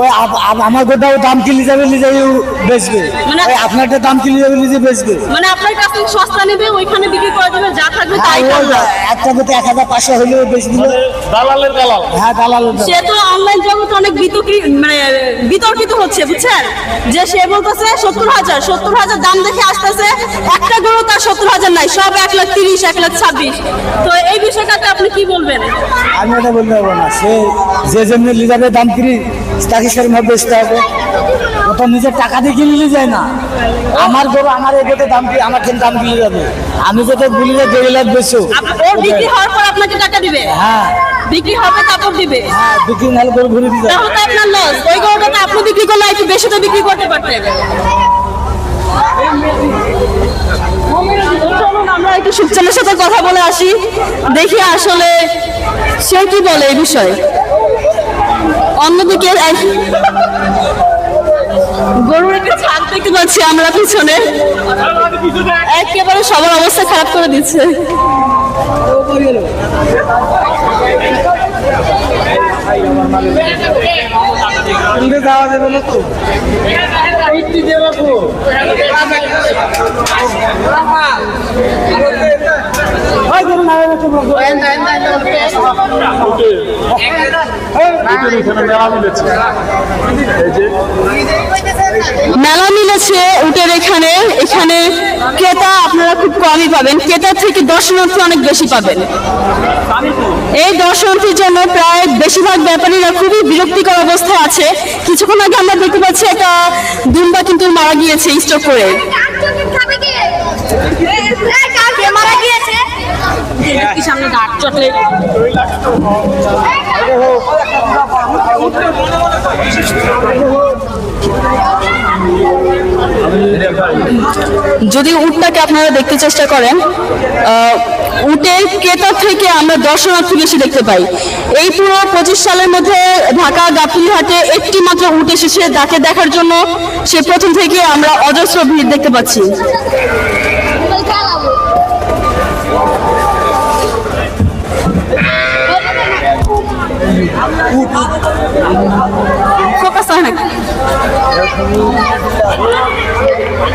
ওই আমার কোথাও দাম কিনে যাবে নিজে বেচবে, মানে আপনারটা দাম কিনে যাবে নিজে বেচবে। মানে আপনার কাছ থেকে সস্তা নেবে, ওইখানে বিক্রি করে দেবে, যা থাকবে তাই করবে। একটা কোথাও 1500 হলেও বেশি দিল, দালালের দালাল। হ্যাঁ দালালের দালাল। সে তো অনলাইন জগতে অনেক বিতর্কিত হচ্ছে, বুঝছেন? যে সে বলতেছে 70,000 দাম দেখে আসতেছে, একটা গরু তার 70,000 নাই, সব 1,30,000 1,26,000। তো এই বিষয়টাতে আপনি কি বলবেন? আমি এটা বলতে পারবো না, সে যে যেমনি লিজাবে দাম কিনি তাকে সেরকম বেচতে হবে। ও তো নিজের টাকা দিয়ে কিনলে যায় না। আমার গরু আমার এগোতে দাম কি আমার দাম কিনে যাবে, আমি যদি বলি যে 1.5 লাখ বেচো, ও বিক্রি হওয়ার পর আপনাকে টাকা দিবে? হ্যাঁ বিক্রি হবে তারপর দিবে? হ্যাঁ, বিক্রি নাহলে গরু ঘুরে দিতে তাহলে তো আপনার লস। ওই গরুটা আপনি বিক্রি করলে একটু বেশি তো বিক্রি করতে পারতেন। চলুন আমরা একটু সুখচানের সাথে কথা বলে আসি, দেখি আসলে সে কি বলে এই বিষয়ে। অন্যদিকে গরুর একটা ছাদ দেখতে পাচ্ছি আমরা পিছনে, একেবারে সবার অবস্থা খারাপ করে দিচ্ছে। যাওয়া যাবে না তো। মেলা মিলেছে উটের এখানে। এখানে ক্রেতা আপনারা খুব কমই পাবেন, ক্রেতার থেকে দর্শনার্থী অনেক বেশি পাবেন। এই দর্শনার্থীর জন্য প্রায় বেশিরভাগ ব্যাপারীরা খুবই বিরক্তিকর অবস্থায় আছে। কিছুক্ষণ আগে আমরা দেখতে পাচ্ছি একটা দুম্বা কিন্তু মারা গিয়েছে স্ট্রোক করে। মারা গিয়েছে সামনে গাছ চটলে। যদি উটটাকে আপনারা দেখতে চেষ্টা করেন, উটের ক্রেতা থেকে আমরা দর্শনার্থী বেশি দেখতে পাই। এই পুরো 25 সালের মধ্যে ঢাকা গাবতলী একটি মাত্র উট এসেছে, যাকে দেখার জন্য সে প্রথম থেকে আমরা অজস্র ভিড় দেখতে পাচ্ছি। ফোকাস হয় না।